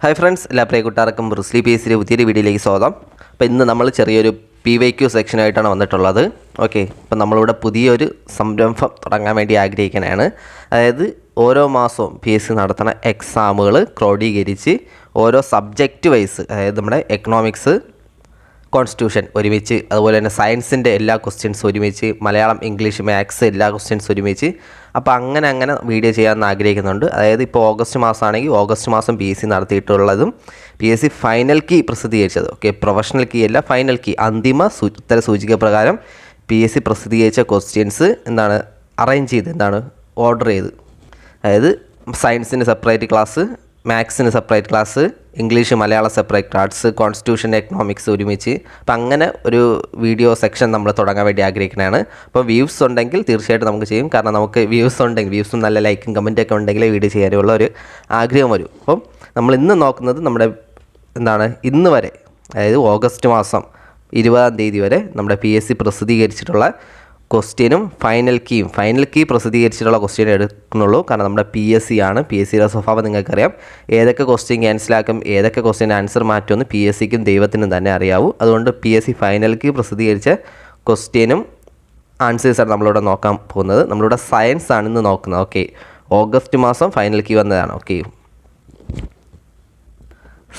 Hi friends, എല്ലാ പ്രിയ കൂട്ടുകാർക്കും Bruce Lee PSCയുടെ പുതിയൊരു വീഡിയോയിലേക്ക് സ്വാഗതം. അപ്പോൾ ഇന്ന് നമ്മൾ ചെറിയൊരു PYQ സെക്ഷനായിട്ടാണ് വന്നിട്ടുള്ളത്. ഓക്കെ, അപ്പോൾ നമ്മളിവിടെ പുതിയൊരു സംരംഭം തുടങ്ങാൻ വേണ്ടി ആഗ്രഹിക്കുന്നതാണ്. അതായത് ഓരോ മാസവും PSC നടത്തുന്ന എക്സാമുകൾ ക്രോഡീകരിച്ച് ഓരോ സബ്ജക്റ്റ് വൈസ്, അതായത് നമ്മുടെ എക്കണോമിക്സ്, കോൺസ്റ്റിറ്റ്യൂഷൻ ഒരുമിച്ച്, അതുപോലെ തന്നെ സയൻസിൻ്റെ എല്ലാ ക്വസ്റ്റ്യൻസ് ഒരുമിച്ച്, മലയാളം, ഇംഗ്ലീഷ്, മാത്സ് എല്ലാ ക്വസ്റ്റ്യൻസ് ഒരുമിച്ച്, അപ്പോൾ അങ്ങനെ വീഡിയോ ചെയ്യാമെന്ന് ആഗ്രഹിക്കുന്നുണ്ട്. അതായത് ഇപ്പോൾ ഓഗസ്റ്റ് മാസമാണെങ്കിൽ ഓഗസ്റ്റ് മാസം PSC നടത്തിയിട്ടുള്ളതും PSC ഫൈനൽ കീ പ്രസിദ്ധീകരിച്ചത്, ഓക്കെ, പ്രൊഫഷണൽ കീ അല്ല, ഫൈനൽ കീ, അന്തിമ ഉത്തര സൂചിക പ്രകാരം PSC പ്രസിദ്ധീകരിച്ച ക്വസ്റ്റ്യൻസ് അറേഞ്ച് ചെയ്ത് ഓർഡർ ചെയ്ത്, അതായത് സയൻസിന് സെപ്പറേറ്റ് ക്ലാസ്, മാത്സിന് separate class, English Malayalam separate class, constitution, economics ഒരുമിച്ച്. അപ്പം അങ്ങനെ ഒരു വീഡിയോ സെക്ഷൻ നമ്മൾ തുടങ്ങാൻ വേണ്ടി ആഗ്രഹിക്കുന്നതാണ്. അപ്പോൾ വ്യൂസ് ഉണ്ടെങ്കിൽ തീർച്ചയായിട്ടും നമുക്ക് ചെയ്യും. കാരണം നമുക്ക് വ്യൂസും നല്ല ലൈക്കും കമൻറ്റൊക്കെ ഉണ്ടെങ്കിൽ വീഡിയോ ചെയ്യാനുള്ള ഒരു ആഗ്രഹം വരും. അപ്പം നമ്മൾ ഇന്ന് നോക്കുന്നത് നമ്മുടെ ഇന്ന് വരെ, അതായത് ഓഗസ്റ്റ് മാസം 20-ാം തീയതി വരെ നമ്മുടെ PSC പ്രസിദ്ധീകരിച്ചിട്ടുള്ള ക്വസ്റ്റ്യനും ഫൈനൽ കീ പ്രസിദ്ധീകരിച്ചിട്ടുള്ള ക്വസ്റ്റ്യൻ എടുക്കുന്നുള്ളൂ. കാരണം നമ്മുടെ PSC ആണ്. PSCയുടെ സ്വഭാവം നിങ്ങൾക്കറിയാം. ഏതൊക്കെ ക്വസ്റ്റ്യൻ ക്യാൻസലാക്കും, ഏതൊക്കെ ക്വസ്റ്റ്യൻ ആൻസർ മാറ്റുമെന്ന് PSCക്കും ദൈവത്തിനും തന്നെ അറിയാവൂ. അതുകൊണ്ട് PSC ഫൈനൽ കീ പ്രസിദ്ധീകരിച്ച ക്വസ്റ്റ്യനും ആൻസേഴ്സാണ് നമ്മളിവിടെ നോക്കാൻ പോകുന്നത്. നമ്മളിവിടെ സയൻസ് ആണ് ഇന്ന് നോക്കുന്നത്. ഓക്കെ, ഓഗസ്റ്റ് മാസം ഫൈനൽ കീ വന്നതാണ്. ഓക്കെ,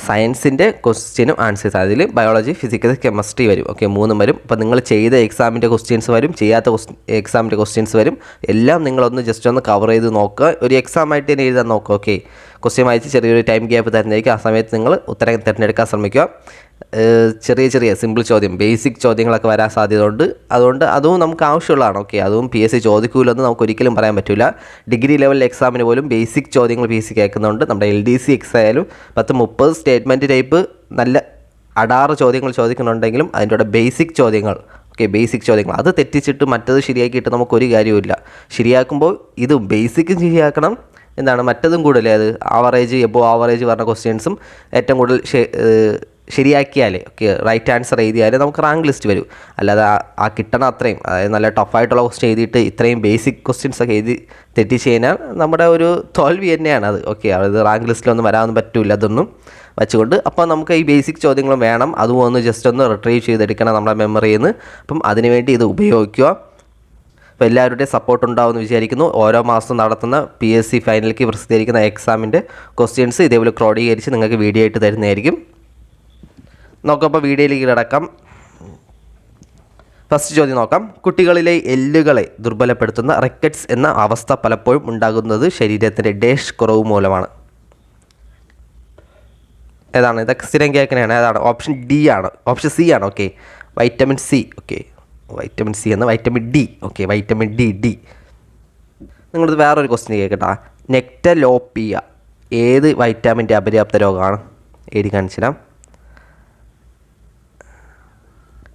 സയൻസിൻ്റെ ക്വസ്റ്റ്യനും ആൻസേഴ്സ്, അതിൽ ബയോളജി, ഫിസിക്സ്, കെമിസ്ട്രി വരും. ഓക്കെ, 3 വരും. അപ്പോൾ നിങ്ങൾ ചെയ്ത എക്സാമിൻ്റെ ക്വസ്റ്റ്യൻസ് വരും, ചെയ്യാത്ത എക്സാമിൻ്റെ ക്വസ്റ്റ്യൻസ് വരും. എല്ലാം നിങ്ങളൊന്ന് ജസ്റ്റ് ഒന്ന് കവർ ചെയ്ത് നോക്കുക. ഒരു എക്സാമായിട്ട് തന്നെ എഴുതാൻ നോക്കുക. ഓക്കെ, ക്വസ്റ്റ്യൻ വായിച്ച് ചെറിയൊരു ടൈം ഗ്യാപ്പ് തരുന്നതായിരിക്കും. ആ സമയത്ത് നിങ്ങൾ ഉത്തരം തിരഞ്ഞെടുക്കാൻ ശ്രമിക്കുക. ചെറിയ സിമ്പിൾ ചോദ്യം, ബേസിക് ചോദ്യങ്ങളൊക്കെ വരാൻ സാധ്യതയുണ്ട്. അതുകൊണ്ട് അതും നമുക്ക് ആവശ്യമുള്ളതാണ്. ഓക്കെ, അതും PSC ചോദിക്കൂലെന്ന് നമുക്ക് ഒരിക്കലും പറയാൻ പറ്റില്ല. ഡിഗ്രി ലെവൽ എക്സാമിന് പോലും ബേസിക് ചോദ്യങ്ങൾ PSC കേൾക്കുന്നുണ്ട്. നമ്മുടെ LDC എക്സാം ആയാലും 10-30 സ്റ്റേറ്റ്മെൻറ്റ് ടൈപ്പ് നല്ല അടാറ് ചോദ്യങ്ങൾ ചോദിക്കുന്നുണ്ടെങ്കിലും അതിൻ്റെ കൂടെ ബേസിക് ചോദ്യങ്ങൾ, ബേസിക് ചോദ്യങ്ങൾ അത് തെറ്റിച്ചിട്ട് മറ്റത് ശരിയാക്കിയിട്ട് നമുക്കൊരു കാര്യമില്ല. ശരിയാക്കുമ്പോൾ ഇത് ബേസിക്കും ശരിയാക്കണം, മറ്റതും കൂടുതൽ, അത് ആവറേജ്, ആവറേജ് പറഞ്ഞ ക്വസ്റ്റ്യൻസും ഏറ്റവും കൂടുതൽ ശരിയാക്കിയാലേ, റൈറ്റ് ആൻസർ എഴുതിയാലേ നമുക്ക് റാങ്ക് ലിസ്റ്റ് വരും. അല്ലാതെ ആ കിട്ടണ അത്രയും, അതായത് നല്ല ടഫായിട്ടുള്ള ക്വസ്റ്റ്യൻ എഴുതിയിട്ട് ഇത്രയും ബേസിക് ക്വസ്റ്റ്യൻസൊക്കെ എഴുതി തെറ്റിച്ച് കഴിഞ്ഞാൽ നമ്മുടെ ഒരു തോൽവി തന്നെയാണ് അത്. അത് റാങ്ക് ലിസ്റ്റിലൊന്നും വരാനൊന്നും പറ്റില്ല. അതൊന്നും വെച്ചുകൊണ്ട് അപ്പോൾ നമുക്ക് ഈ ബേസിക് ചോദ്യങ്ങളും വേണം. അതും ഒന്ന് ജസ്റ്റ് ഒന്ന് റിട്രീവ് ചെയ്തെടുക്കണം നമ്മുടെ മെമ്മറിയിൽ നിന്ന്. അപ്പം അതിനുവേണ്ടി ഇത് ഉപയോഗിക്കുക. അപ്പോൾ എല്ലാവരുടെയും സപ്പോർട്ട് ഉണ്ടാവുമെന്ന് വിചാരിക്കുന്നു. ഓരോ മാസം നടത്തുന്ന PSC ഫൈനലിലേക്ക് പ്രസിദ്ധീകരിക്കുന്ന എക്സാമിൻ്റെ ക്വസ്റ്റ്യൻസ് ഇതേപോലെ ക്രോഡീകരിച്ച് നിങ്ങൾക്ക് വീഡിയോ ആയിട്ട് തരുന്നതായിരിക്കും. നോക്കാം, വീഡിയോയിലേക്ക് കിടക്കാം. ഫസ്റ്റ് ചോദ്യം നോക്കാം. കുട്ടികളിലെ എല്ലുകളെ ദുർബലപ്പെടുത്തുന്ന റിക്കറ്റ്സ് എന്ന അവസ്ഥ പലപ്പോഴും ഉണ്ടാകുന്നത് ശരീരത്തിൻ്റെ ഡാഷ് കുറവ് മൂലമാണ്. ഏതാണ്? ഇതൊക്കെ സ്ഥിരം കേൾക്കുന്നതാണ്. ഏതാണ്? ഓപ്ഷൻ D ആണ്, ഓപ്ഷൻ C ആണ്. Okay, vitamin C. Okay, vitamin C എന്ന vitamin D. Okay, vitamin D. നിങ്ങളിത് വേറൊരു ക്വസ്റ്റ്യൻ കേൾക്കട്ടാ. നെക്ടലോപ്പിയ ഏത് വൈറ്റാമിൻ്റെ അപര്യാപ്ത രോഗമാണ്? എഴുതി കാണിച്ചിടാം.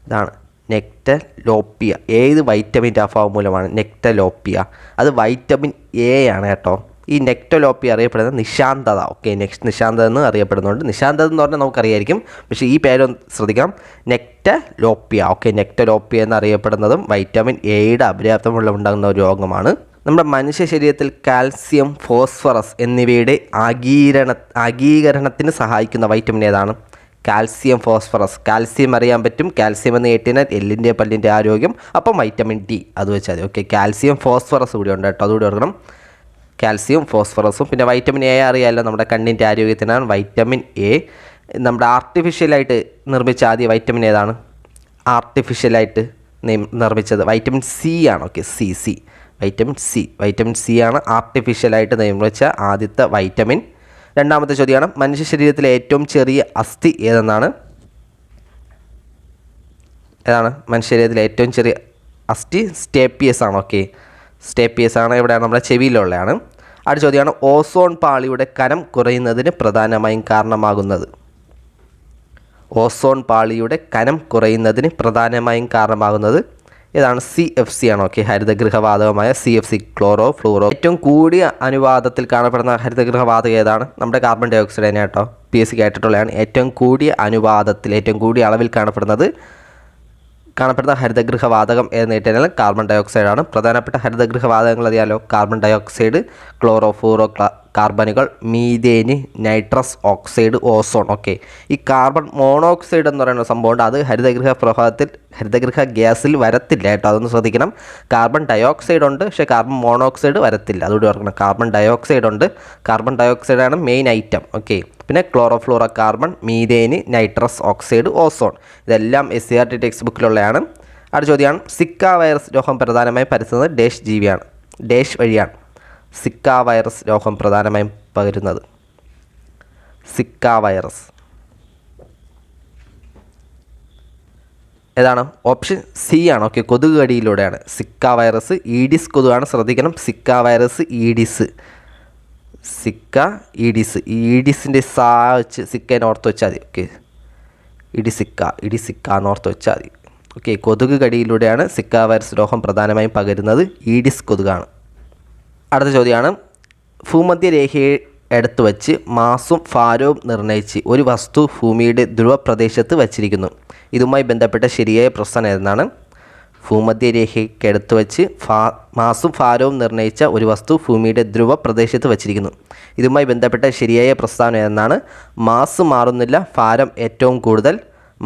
ഇതാണ് നെക്ടലോപ്പിയ. ഏത് വൈറ്റമിൻ്റെ അഭാവം മൂലമാണ് നെക്ടലോപ്പിയ? അത് വൈറ്റമിൻ A ആണ് കേട്ടോ. ഈ നെക്ടലോപ്പിയ അറിയപ്പെടുന്നത് നിശാന്തത. ഓക്കെ, നിശാന്തത എന്ന് അറിയപ്പെടുന്നുണ്ട്. നിശാന്തത എന്ന് പറഞ്ഞാൽ നമുക്കറിയായിരിക്കും, പക്ഷേ ഈ പേരൊന്ന് ശ്രദ്ധിക്കാം. നെക്ടലോപ്പിയ. ഓക്കെ, നെക്ടലോപ്പിയ എന്നറിയപ്പെടുന്നതും വൈറ്റമിൻ Aയുടെ അപര്യാപ്തം മൂലം ഉണ്ടാകുന്ന ഒരു രോഗമാണ്. നമ്മുടെ മനുഷ്യ ശരീരത്തിൽ കാൽസ്യം, ഫോസ്ഫറസ് എന്നിവയുടെ ആഗീകരണത്തിന് സഹായിക്കുന്ന വൈറ്റമിൻ ഏതാണ്? Calcium, phosphorus. കാൽസ്യം അറിയാൻ പറ്റും. കാൽസ്യം എന്ന് കേട്ടിനാൽ എല്ലിൻ്റെ പല്ലിൻ്റെ ആരോഗ്യം. അപ്പം വൈറ്റമിൻ D അത് വെച്ചാൽ മതി. ഓക്കെ, കാൽസ്യം, ഫോസ്ഫറസ് കൂടി ഉണ്ട് കേട്ടോ, അതുകൂടി ഓർക്കണം. കാൽസ്യം, ഫോസ്ഫറസും. പിന്നെ വൈറ്റമിൻ A അറിയാമല്ലോ, നമ്മുടെ കണ്ണിൻ്റെ ആരോഗ്യത്തിനാണ് വൈറ്റമിൻ A. നമ്മുടെ ആർട്ടിഫിഷ്യലായിട്ട് നിർമ്മിച്ച ആദ്യ വൈറ്റമിൻ ഏതാണ്? ആർട്ടിഫിഷ്യലായിട്ട് നിർമ്മിച്ചത് വൈറ്റമിൻ C ആണ്. ഓക്കെ, വൈറ്റമിൻ C ആണ് ആർട്ടിഫിഷ്യലായിട്ട് നിർമ്മിച്ച ആദ്യത്തെ വൈറ്റമിൻ. രണ്ടാമത്തെ ചോദ്യമാണ്, മനുഷ്യ ശരീരത്തിലെ ഏറ്റവും ചെറിയ അസ്ഥി ഏതാണ്? മനുഷ്യ ശരീരത്തിലെ ഏറ്റവും ചെറിയ അസ്ഥി സ്റ്റേപ്പിയസ് ആണ്. ഓക്കെ, സ്റ്റേപ്പിയസ് ആണ്. എവിടെയാണ്? നമ്മുടെ ചെവിയിലുള്ളതാണ്. അടുത്ത ചോദ്യമാണ്, ഓസോൺ പാളിയുടെ കനം കുറയുന്നതിന് പ്രധാനമായും കാരണമാകുന്നത്? ഓസോൺ പാളിയുടെ കനം കുറയുന്നതിന് പ്രധാനമായും കാരണമാകുന്നത് ഏതാണ്? CFC ആണ്. ഓക്കെ, ഹരിതഗൃഹവാതകമായ CFC, ക്ലോറോ ഫ്ലൂറോ. ഏറ്റവും കൂടിയ അനുപാതത്തിൽ കാണപ്പെടുന്ന ഹരിതഗൃഹവാതകം ഏതാണ്? നമ്മുടെ കാർബൺ ഡൈ ഓക്സൈഡ് തന്നെ കേട്ടോ. PSC കേട്ടിട്ടുള്ളതാണ്. ഏറ്റവും കൂടിയ അനുപാതത്തിൽ, ഏറ്റവും കൂടിയ അളവിൽ കാണപ്പെടുന്ന ഹരിതഗൃഹവാതകം എന്ന് കേട്ടാൽ കാർബൺ ഡൈ ഓക്സൈഡാണ്. പ്രധാനപ്പെട്ട ഹരിതഗൃഹവാതകങ്ങൾ അറിയാലോ, കാർബൺ ഡൈ ഓക്സൈഡ്, ക്ലോറോ കാർബണുകൾ methane, nitrous oxide, ozone. Okay, ഈ കാർബൺ മോണോക്സൈഡ് എന്ന് പറയുന്ന സംഭവമുണ്ട്, അത് ഹരിതഗൃഹ ഗ്യാസിൽ വരത്തില്ല കേട്ടോ, അതൊന്ന് ശ്രദ്ധിക്കണം. കാർബൺ ഡയോക്സൈഡ് ഉണ്ട്, പക്ഷേ കാർബൺ മോണോക്സൈഡ് വരത്തില്ല, അതുകൂടി ഓർക്കണം. കാർബൺ ഡയോക്സൈഡ് ഉണ്ട്, കാർബൺ ഡയോക്സൈഡാണ് മെയിൻ ഐറ്റം. ഓക്കെ, പിന്നെ chlorofluoro carbon, methane, nitrous oxide, ozone, ഇതെല്ലാം SCERT ടെക്സ്റ്റ് ബുക്കിലുള്ളതാണ്. അടുത്ത ചോദ്യമാണ്, സിക്ക വൈറസ് രോഗം പ്രധാനമായും പരത്തുന്നത് ഡാഷ് വഴിയാണ്. സിക്ക വൈറസ് രോഗം പ്രധാനമായും പകരുന്നത് സിക്ക വൈറസ് ഏതാണ്? ഓപ്ഷൻ സി ആണ്. ഓക്കെ, കൊതുക് കടിയിലൂടെയാണ്. സിക്ക വൈറസ് ഈഡിസ് കൊതുകാണ്, ശ്രദ്ധിക്കണം. സിക്ക വൈറസ് ഈഡിസ്, ഈഡിസിൻ്റെ സാ വെച്ച് സിക്കേനെ ഓർത്ത് വെച്ചാൽ മതി. ഓക്കെ, ഇഡിസിക്ക എന്നോർത്ത് വെച്ചാൽ മതി. ഓക്കെ, കൊതുക് കടിയിലൂടെയാണ് സിക്ക വൈറസ് രോഗം പ്രധാനമായും പകരുന്നത്. ഈഡിസ് കൊതുകാണ്. അടുത്ത ചോദ്യമാണ്, ഭൂമധ്യരേഖയെ എടുത്തു വച്ച് മാസും ഭാരവും നിർണ്ണയിച്ച് ഒരു വസ്തു ഭൂമിയുടെ ധ്രുവപ്രദേശത്ത് വച്ചിരിക്കുന്നു. ഇതുമായി ബന്ധപ്പെട്ട ശരിയായ പ്രസ്താവന ഏതെന്നാണ്? ഭൂമധ്യരേഖയ്ക്കടുത്ത് വച്ച് മാസും ഭാരവും നിർണ്ണയിച്ച ഒരു വസ്തു ഭൂമിയുടെ ധ്രുവപ്രദേശത്ത് വച്ചിരിക്കുന്നു. ഇതുമായി ബന്ധപ്പെട്ട ശരിയായ പ്രസ്താവന ഏതെന്നാണ്? മാസ് മാറുന്നില്ല, ഭാരം ഏറ്റവും കൂടുതൽ.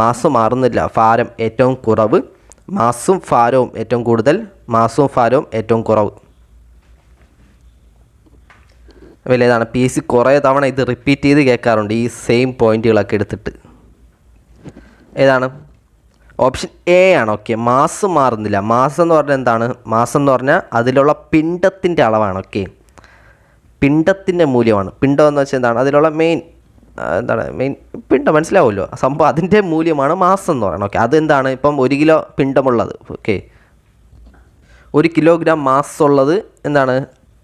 മാസ് മാറുന്നില്ല, ഭാരം ഏറ്റവും കുറവ്. മാസും ഭാരവും ഏറ്റവും കൂടുതൽ, മാസും ഭാരവും ഏറ്റവും കുറവ്. വലിയതാണ്. PSC കുറേ തവണ ഇത് റിപ്പീറ്റ് ചെയ്ത് കേൾക്കാറുണ്ട്, ഈ സെയിം പോയിന്റുകളൊക്കെ എടുത്തിട്ട്. ഏതാണ്? ഓപ്ഷൻ എ ആണ്. ഓക്കെ, മാസ് മാറുന്നില്ല. മാസ് എന്ന് പറഞ്ഞാൽ എന്താണ്? മാസ് എന്ന് പറഞ്ഞാൽ അതിലുള്ള പിണ്ഡത്തിൻ്റെ അളവാണ്. ഓക്കെ, പിണ്ഡത്തിൻ്റെ മൂല്യമാണ്. പിണ്ഡം എന്ന് വെച്ചാൽ എന്താണ്? അതിലുള്ള മെയിൻ പിണ്ഡം മനസ്സിലാവുമല്ലോ സംഭവം, അതിൻ്റെ മൂല്യമാണ് മാസ് എന്ന് പറയുന്നത്. ഓക്കെ, അതെന്താണ്? ഇപ്പം 1 കിലോ പിണ്ഡമുള്ളത്, ഓക്കെ, 1 കിലോഗ്രാം മാസ് ഉള്ളത് എന്താണ്?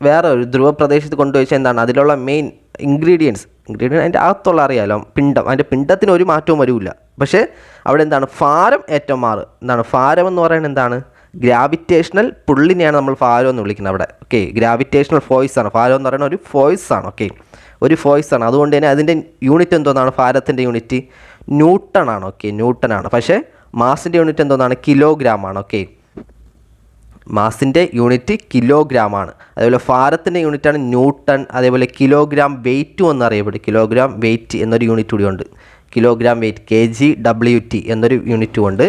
വേറെ ഒരു ധ്രുവപ്രദേശത്ത് കൊണ്ടുവച്ചാൽ എന്താണ്? അതിലുള്ള മെയിൻ ഇൻഗ്രീഡിയൻസ് അതിൻ്റെ അകത്തുള്ള അറിയാമല്ലോ, പിണ്ഡം. അതിൻ്റെ പിണ്ഡത്തിന് ഒരു മാറ്റവും വരില്ല. പക്ഷേ അവിടെ എന്താണ്? ഭാരം ഏറ്റവും മാറും. എന്താണ് ഭാരം എന്ന് പറയുന്നത്? എന്താണ്? ഗ്രാവിറ്റേഷണൽ പുള്ളിനെയാണ് നമ്മൾ ഭാരം എന്ന് വിളിക്കുന്നത് അവിടെ. ഓക്കെ, ഗ്രാവിറ്റേഷണൽ ഫോഴ്സ് ആണ് ഭാരം എന്ന് പറയുന്നത്, ഒരു ഫോഴ്സ് ആണ്. ഓക്കെ, ഒരു ഫോഴ്സ് ആണ്. അതുകൊണ്ട് തന്നെ അതിൻ്റെ യൂണിറ്റ് എന്തോന്നാണ്? ഭാരത്തിൻ്റെ യൂണിറ്റ് ന്യൂട്ടൺ ആണ്. ഓക്കെ, ന്യൂട്ടൺ ആണ്. പക്ഷേ മാസിൻ്റെ യൂണിറ്റ് എന്തോന്നാണ്? കിലോഗ്രാം ആണ്. ഓക്കെ, മാസിൻ്റെ യൂണിറ്റ് കിലോഗ്രാം ആണ്. അതേപോലെ ഭാരത്തിൻ്റെ യൂണിറ്റാണ് ന്യൂട്ടൺ. അതേപോലെ കിലോഗ്രാം വെയ്റ്റും എന്നറിയപ്പെടും. കിലോഗ്രാം വെയ്റ്റ് എന്നൊരു യൂണിറ്റ് കൂടി ഉണ്ട്. കിലോഗ്രാം വെയ്റ്റ് kgWt എന്നൊരു യൂണിറ്റും ഉണ്ട്.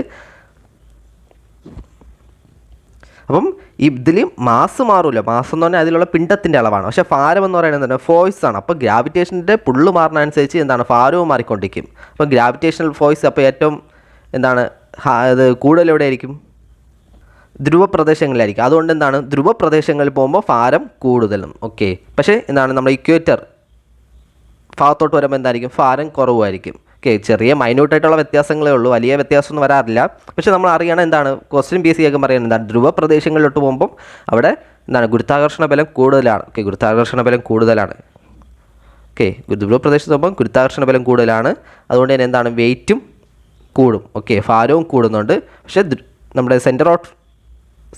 അപ്പം ഇതിൽ മാസ് മാറില്ല. മാസ് എന്ന് പറഞ്ഞാൽ അതിലുള്ള പിണ്ഡത്തിൻ്റെ അളവാണ്. പക്ഷേ ഭാരം എന്ന് പറയുന്നത് എന്താണ്? ഫോഴ്സ് ആണ്. അപ്പോൾ ഗ്രാവിറ്റേഷൻ്റെ പുള്ള് മാറുന്നതനുസരിച്ച് എന്താണ്? ഭാരവും മാറിക്കൊണ്ടിരിക്കും. അപ്പോൾ ഗ്രാവിറ്റേഷണൽ ഫോഴ്സ് അപ്പോൾ ഏറ്റവും എന്താണ്? അത് കൂടുതൽ എവിടെയായിരിക്കും? ധ്രുവപ്രദേശങ്ങളിലായിരിക്കും. അതുകൊണ്ട് എന്താണ്? ധ്രുവപ്രദേശങ്ങളിൽ പോകുമ്പോൾ ഭാരം കൂടുതലും. ഓക്കെ, പക്ഷേ എന്താണ്? നമ്മൾ ഇക്വേറ്റർ ഭാഗത്തോട്ട് വരുമ്പോൾ എന്തായിരിക്കും? ഭാരം കുറവായിരിക്കും. ഓക്കെ, ചെറിയ മൈന്യൂട്ടായിട്ടുള്ള വ്യത്യാസങ്ങളേ ഉള്ളൂ, വലിയ വ്യത്യാസമൊന്നും വരാറില്ല. പക്ഷേ നമ്മൾ അറിയണം എന്താണ്? ക്വസ്റ്റ്യൻ PSC ഒക്കെ പറയുന്നത് എന്താണ്? ധ്രുവപ്രദേശങ്ങളിലോട്ട് പോകുമ്പം അവിടെ എന്താണ്? ഗുരുത്വാകർഷണ ബലം കൂടുതലാണ്. ഓക്കെ, ഗുരുത്വാകർഷണ ബലം കൂടുതലാണ്. ഓക്കെ, ധ്രുവപ്രദേശത്ത് പോകുമ്പോൾ ഗുരുത്വാകർഷണ ബലം കൂടുതലാണ്. അതുകൊണ്ട് തന്നെ എന്താണ്? വെയിറ്റും കൂടും. ഓക്കെ, ഭാരവും കൂടുന്നുണ്ട്. പക്ഷേ നമ്മുടെ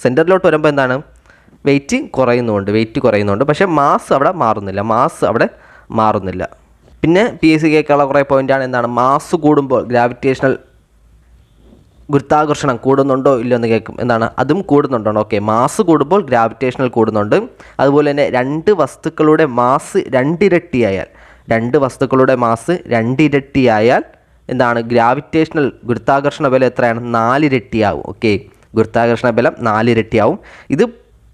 സെൻറ്ററിലോട്ട് വരുമ്പോൾ എന്താണ്? വെയിറ്റ് കുറയുന്നുണ്ട്. പക്ഷേ മാസ് അവിടെ മാറുന്നില്ല. പിന്നെ PSC കേൾക്കാനുള്ള കുറേ പോയിൻ്റാണ് എന്താണ്? മാസ് കൂടുമ്പോൾ ഗുരുത്വാകർഷണം കൂടുന്നുണ്ടോ ഇല്ലയോ എന്ന് കേൾക്കും. എന്താണ്? അതും കൂടുന്നുണ്ടോ? ഓക്കെ, മാസ് കൂടുമ്പോൾ ഗ്രാവിറ്റേഷണൽ കൂടുന്നുണ്ട്. അതുപോലെ തന്നെ രണ്ട് വസ്തുക്കളുടെ മാസ് രണ്ടിരട്ടിയായാൽ എന്താണ്? ഗുരുത്വാകർഷണ ബലം എത്രയാണ്? 4 ഇരട്ടിയാവും. ഓക്കെ, ഗുരുത്വാകർഷണ ബലം 4 ഇരട്ടിയാവും. ഇത്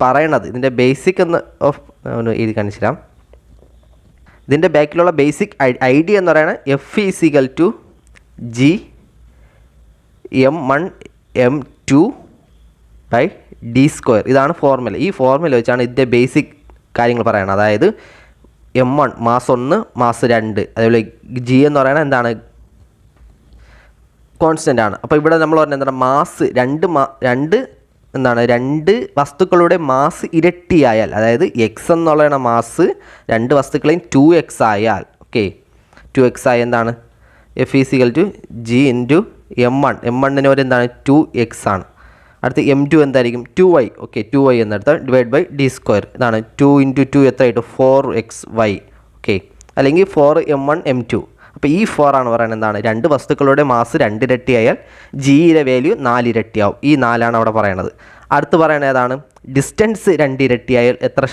പറയണത് ഇതിൻ്റെ ബേസിക് ഒന്ന് എഴുതി കാണിച്ചുതരാം. ഇതിൻ്റെ ബാക്കിലുള്ള ബേസിക് ഐഡിയ എന്ന് പറയുന്നത് F=G m1m2/d². ഇതാണ് ഫോർമുല. ഈ ഫോർമുല വെച്ചാണ് ഇതിൻ്റെ ബേസിക് കാര്യങ്ങൾ പറയുന്നത്. അതായത് m1 മാസ് 1, മാസ് 2, അതേപോലെ G എന്ന് പറയുന്നത് എന്താണ്? കോൺസ്റ്റൻ്റ് ആണ്. അപ്പോൾ ഇവിടെ നമ്മൾ പറഞ്ഞത് എന്താണ്? മാസ് രണ്ട് വസ്തുക്കളുടെ മാസ് ഇരട്ടിയായാൽ, അതായത് x എന്നുള്ള മാസ് രണ്ട് വസ്തുക്കളെയും 2x ആയാൽ, ഓക്കെ, 2x ആയ എന്താണ്? F=G × m1 ഒരു എന്താണ്? 2x ആണ്. അടുത്ത് m2 എന്തായിരിക്കും? 2y. Okay, 2y എന്നെടുത്ത് /d². ഇതാണ് 2 × 2 എത്രയായിട്ട്? 4xy. ഓക്കെ, അല്ലെങ്കിൽ 4m1m2. അപ്പോൾ ഈ 4 ആണ് പറയുന്നത് എന്താണ്? രണ്ട് വസ്തുക്കളുടെ മാസ് 2 ഇരട്ടിയായാൽ ജിയുടെ വാല്യൂ 4 ഇരട്ടിയാവും. ഈ 4 ആണ് അവിടെ പറയണത്. അടുത്ത് പറയണത് ഏതാണ്? ഡിസ്റ്റൻസ് 2 ഇരട്ടിയായാൽ എത്ര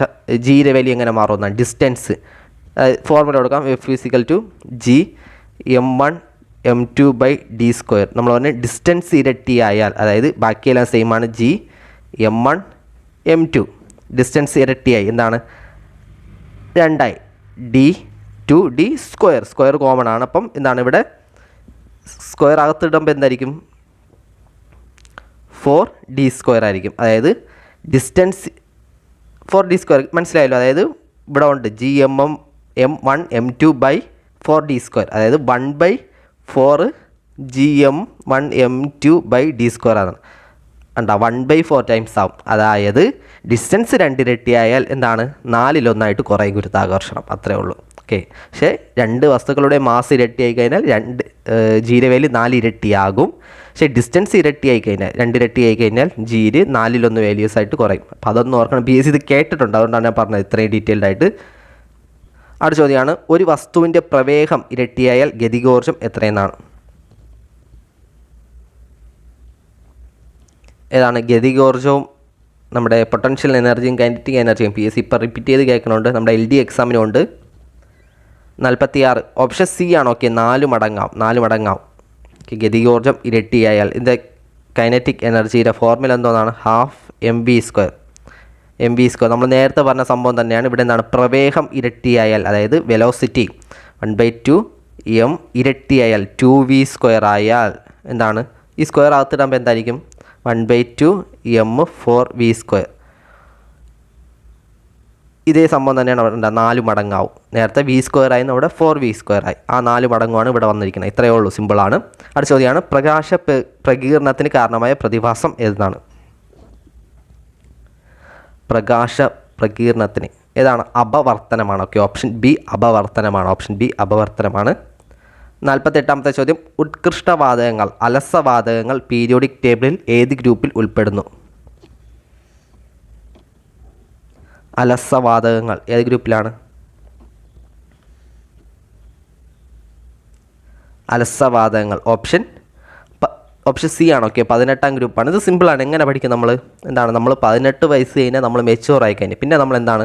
ജിയുടെ വാല്യൂ എങ്ങനെ മാറുമെന്നാണ്. ഡിസ്റ്റൻസ് ഫോർമുല കൊടുക്കാം. F is equal to G m1 m2 by D square. നമ്മൾ പറഞ്ഞ ഡിസ്റ്റൻസ് ഇരട്ടിയായാൽ, അതായത് ബാക്കിയെല്ലാം സെയിം ആണ്, ജി m1 m2. ഡിസ്റ്റൻസ് ഇരട്ടിയായി എന്താണ്? 2 D 2 D square. Square common ആണ്. അപ്പം എന്താണ് ഇവിടെ സ്ക്വയർ അകത്തിടുമ്പോൾ എന്തായിരിക്കും? 4d സ്ക്വയർ ആയിരിക്കും. അതായത് ഡിസ്റ്റൻസ് 4d സ്ക്വയർ മനസ്സിലായല്ലോ. അതായത് ഇവിടെ ഉണ്ട് G m1 m2 by 4d square. അതായത് 1/4 gm1 m2 by D square ആണ്. ഉണ്ടാ 1/4 ടൈംസ് ആവും. അതായത് ഡിസ്റ്റൻസ് 2 ഇരട്ടിയായാൽ എന്താണ്? 4/1 കുറയും ഗുരുത്വാകർഷണം. അത്രേ ഉള്ളൂ. ഓക്കെ. പക്ഷേ 2 വസ്തുക്കളുടെ മാസ് ഇരട്ടിയായി കഴിഞ്ഞാൽ ജിയുടെ വാല്യൂ 4 ഇരട്ടിയാകും. പക്ഷേ ഡിസ്റ്റൻസ് ഇരട്ടിയായി കഴിഞ്ഞാൽ 2 ഇരട്ടിയായി കഴിഞ്ഞാൽ ജിയിൽ 4/1 വാല്യൂസ് ആയിട്ട് കുറയും. അപ്പോൾ അതൊന്നും ഓർക്കണം. PSC ഇത് കേട്ടിട്ടുണ്ട്, അതുകൊണ്ടാണ് ഞാൻ പറഞ്ഞത് ഇത്രയും ഡീറ്റെയിൽഡ് ആയിട്ട്. അടുത്ത ചോദ്യമാണ്, ഒരു വസ്തുവിൻ്റെ പ്രവേഗം ഇരട്ടിയായാൽ ഗതികോർജ്ജം എത്രയെന്നാണ്? ഏതാണ് ഗതികോർജ്ജവും നമ്മുടെ പൊട്ടൻഷ്യൽ എനർജിയും കൈനറ്റിക് എനർജിയും? PSC ഇപ്പോൾ റിപ്പീറ്റ് ചെയ്ത് കേൾക്കുന്നുണ്ട്. നമ്മുടെ LD എക്സാമിനുണ്ട്. 46 ഓപ്ഷൻ സി ആണ്. ഓക്കെ, 4 മടങ്ങാവും. ഗതികോർജ്ജം ഇരട്ടിയായാൽ ഇതിൻ്റെ കൈനറ്റിക് എനർജിയുടെ ഫോർമുല എന്തോന്നാണ്? Half mv². നമ്മൾ നേരത്തെ പറഞ്ഞ സംഭവം തന്നെയാണ്. ഇവിടെ എന്താണ്? പ്രവേഗം ഇരട്ടിയായാൽ, അതായത് വെലോസിറ്റി 1/2 m ഇരട്ടിയായാൽ 2v² ആയാൽ എന്താണ്? ഈ സ്ക്വയർ അകത്തിടുമ്പോൾ എന്തായിരിക്കും? 1/2 m 4v². ഇതേ സംഭവം തന്നെയാണ് അവിടെ ഉണ്ടാകും. 4 മടങ്ങാവും. നേരത്തെ v² ആയിരുന്നു, അവിടെ 4v² ആയി. ആ 4 മടങ്ങുമാണ് ഇവിടെ വന്നിരിക്കുന്നത്. ഇത്രയേ ഉള്ളൂ, സിമ്പിളാണ്. അടുത്ത ചോദ്യമാണ്, പ്രകാശ പ്രകീർണത്തിന് കാരണമായ പ്രതിഭാസം ഏതാണ്? പ്രകാശ പ്രകീർണത്തിന് ഏതാണ്? അപവർത്തനമാണ്. ഓക്കെ, ഓപ്ഷൻ ബി അപവർത്തനമാണ്. 48ാമത്തെ ചോദ്യം, ഉത്കൃഷ്ടവാതകങ്ങൾ, അലസവാതകങ്ങൾ പീരിയോഡിക് ടേബിളിൽ ഏത് ഗ്രൂപ്പിൽ ഉൾപ്പെടുന്നു? അലസവാതകങ്ങൾ ഏത് ഗ്രൂപ്പിലാണ്? അലസവാതകങ്ങൾ ഓപ്ഷൻ സി ആണ്. ഓക്കെ, 18ാം ഗ്രൂപ്പാണ്. ഇത് സിമ്പിളാണ്. എങ്ങനെ പഠിക്കും നമ്മൾ? എന്താണ്, നമ്മൾ 18 വയസ്സ് കഴിഞ്ഞാൽ നമ്മൾ മെച്യൂർ ആയി കഴിഞ്ഞ് പിന്നെ നമ്മൾ എന്താണ്,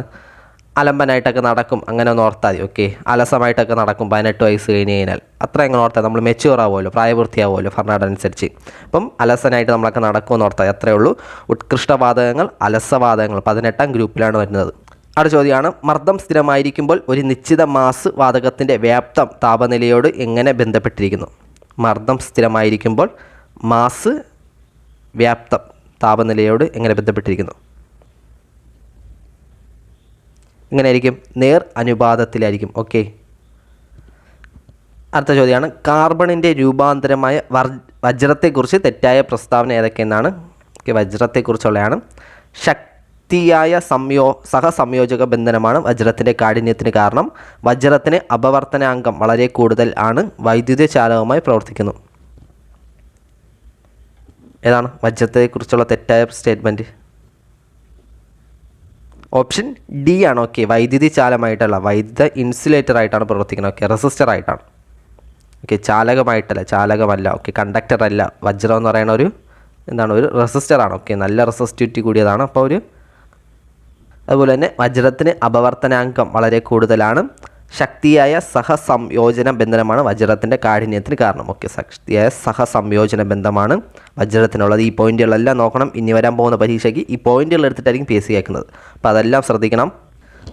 അലമ്പനായിട്ടൊക്കെ നടക്കും, അങ്ങനെ ഒന്ന് ഓർത്താൽ മതി. ഓക്കെ, അലസമായിട്ടൊക്കെ നടക്കും 18 വയസ്സ് കഴിഞ്ഞ് കഴിഞ്ഞാൽ. അത്ര എങ്ങനെ ഓർത്താൽ നമ്മൾ മെച്യൂർ ആവുമല്ലോ, പ്രായപൂർത്തിയാവുമല്ലോ ഫർണാഡ് അനുസരിച്ച്. അപ്പം അലസനായിട്ട് നമ്മളൊക്കെ നടക്കുമെന്ന് ഓർത്താൽ അത്രയേ ഉള്ളൂ. ഉത്കൃഷ്ടവാതകങ്ങൾ, അലസവാതകങ്ങൾ 18ാം ഗ്രൂപ്പിലാണ് വരുന്നത്. അടുത്ത ചോദ്യമാണ്, മർദ്ദം സ്ഥിരമായിരിക്കുമ്പോൾ ഒരു നിശ്ചിത മാസ് വാതകത്തിൻ്റെ വ്യാപ്തം താപനിലയോട് എങ്ങനെ ബന്ധപ്പെട്ടിരിക്കുന്നു? മർദ്ദം സ്ഥിരമായിരിക്കുമ്പോൾ മാസ് വ്യാപ്തം താപനിലയോട് എങ്ങനെ ബന്ധപ്പെട്ടിരിക്കുന്നു? എങ്ങനെയായിരിക്കും? നേർ അനുപാതത്തിലായിരിക്കും. ഓക്കെ. അടുത്ത ചോദ്യമാണ്, കാർബണിൻ്റെ രൂപാന്തരമായ വജ്രത്തെക്കുറിച്ച് തെറ്റായ പ്രസ്താവന ഏതൊക്കെയെന്നാണ്? ഓക്കെ, വജ്രത്തെക്കുറിച്ചുള്ളതാണ്. ശക്തിയായ സഹസംയോജക ബന്ധനമാണ് വജ്രത്തിൻ്റെ കാഠിന്യത്തിന് കാരണം. വജ്രത്തിന് അപവർത്തനാങ്കം വളരെ കൂടുതൽ ആണ്. വൈദ്യുത ചാലകമായി പ്രവർത്തിക്കുന്നു. ഏതാണ് വജ്രത്തെക്കുറിച്ചുള്ള തെറ്റായ സ്റ്റേറ്റ്മെൻറ്റ്? ഓപ്ഷൻ ഡി ആണ്. ഓക്കെ, വൈദ്യുതി ചാലമായിട്ടല്ല, വൈദ്യുത ഇൻസുലേറ്റർ ആയിട്ടാണ് പ്രവർത്തിക്കുന്നത്. ഓക്കെ, റെസിസ്റ്റർ ആയിട്ടാണ്. ഓക്കെ, ചാലകമല്ല. ഓക്കെ, കണ്ടക്ടർ അല്ല. വജ്രം എന്ന് പറയുന്ന ഒരു റെസിസ്റ്ററാണ്. ഓക്കെ, നല്ല റെസിസ്റ്റിവിറ്റി കൂടിയതാണ്. അപ്പോൾ അതുപോലെ തന്നെ വജ്രത്തിന് അപവർത്തനാങ്കം വളരെ കൂടുതലാണ്. ശക്തിയായ സഹസംയോജന ബന്ധനമാണ് വജ്രത്തിൻ്റെ കാഠിന്യത്തിന് കാരണം. ഓക്കെ, ശക്തിയായ സഹസംയോജന ബന്ധമാണ് വജ്രത്തിനുള്ളത്. ഈ പോയിന്റുകളെല്ലാം നോക്കണം. ഇനി വരാൻ പോകുന്ന പരീക്ഷയ്ക്ക് ഈ പോയിന്റുകൾ എടുത്തിട്ടായിരിക്കും PSC കേൾക്കുന്നത്. അപ്പോൾ അതെല്ലാം ശ്രദ്ധിക്കണം.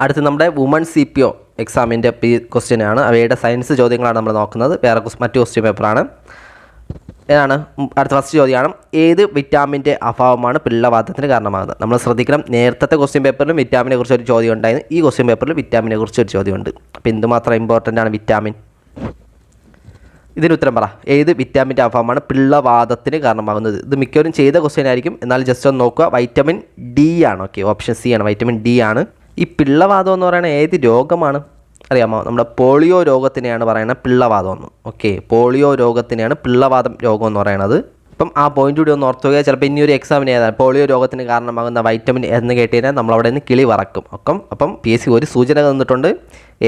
അടുത്ത് നമ്മുടെ വുമൺ CPO എക്സാമിൻ്റെ ക്വസ്റ്റ്യനാണ്. അവയുടെ സയൻസ് ചോദ്യങ്ങളാണ് നമ്മൾ നോക്കുന്നത്. വേറെ മറ്റു ക്വസ്റ്റ്യൻ പേപ്പറാണ്. ഏതാണ്? അടുത്ത ഫസ്റ്റ് ചോദ്യമാണ്, ഏത് വിറ്റാമിൻ്റെ അഭാവമാണ് പിള്ളവാതത്തിന് കാരണമാകുന്നത്? നമ്മൾ ശ്രദ്ധിക്കണം. നേരത്തെ ക്വസ്റ്റ്യൻ പേപ്പറിലും വിറ്റാമിനെ കുറിച്ച് ഒരു ചോദ്യം ഉണ്ടായിരുന്നു. ഈ ക്വസ്റ്റ്യൻ പേപ്പറിൽ വിറ്റാമിനെ കുറിച്ച് ഒരു ചോദ്യമുണ്ട്. അപ്പോൾ എന്തുമാത്രം ഇമ്പോർട്ടൻ്റ് ആണ് വിറ്റാമിൻ? ഇതിന് ഉത്തരം പറ. ഏത് വിറ്റാമിൻ്റെ അഭാവമാണ് പിള്ളവാതത്തിന് കാരണമാകുന്നത്? ഇത് മിക്കവരും ചെയ്ത ക്വസ്റ്റ്യൻ ആയിരിക്കും, എന്നാൽ ജസ്റ്റ് ഒന്ന് നോക്കുക. വൈറ്റമിൻ ഡി ആണ്. ഓക്കെ, ഓപ്ഷൻ സി ആണ്, വൈറ്റമിൻ ഡി ആണ്. ഈ പിള്ളവാതം എന്ന് പറയുന്നത് ഏത് രോഗമാണ് അറിയാമോ? നമ്മുടെ പോളിയോ രോഗത്തിനെയാണ് പറയുന്നത് പിള്ളവാതം എന്ന്. ഓക്കെ, പോളിയോ രോഗത്തിനെയാണ് പിള്ളവാതം രോഗം എന്ന് പറയുന്നത്. ഇപ്പം ആ പോയിന്റ് കൂടി ഒന്ന് ഓർത്തുക. ചിലപ്പോൾ ഇനിയൊരു എക്സാമിന് ഏതാണ് പോളിയോ രോഗത്തിന് കാരണമാകുന്ന വൈറ്റമിൻ എന്ന് കേട്ടുകഴിഞ്ഞാൽ നമ്മളവിടെ നിന്ന് കിളി വറക്കും. അപ്പം PSC ഒരു സൂചന തന്നിട്ടുണ്ട്.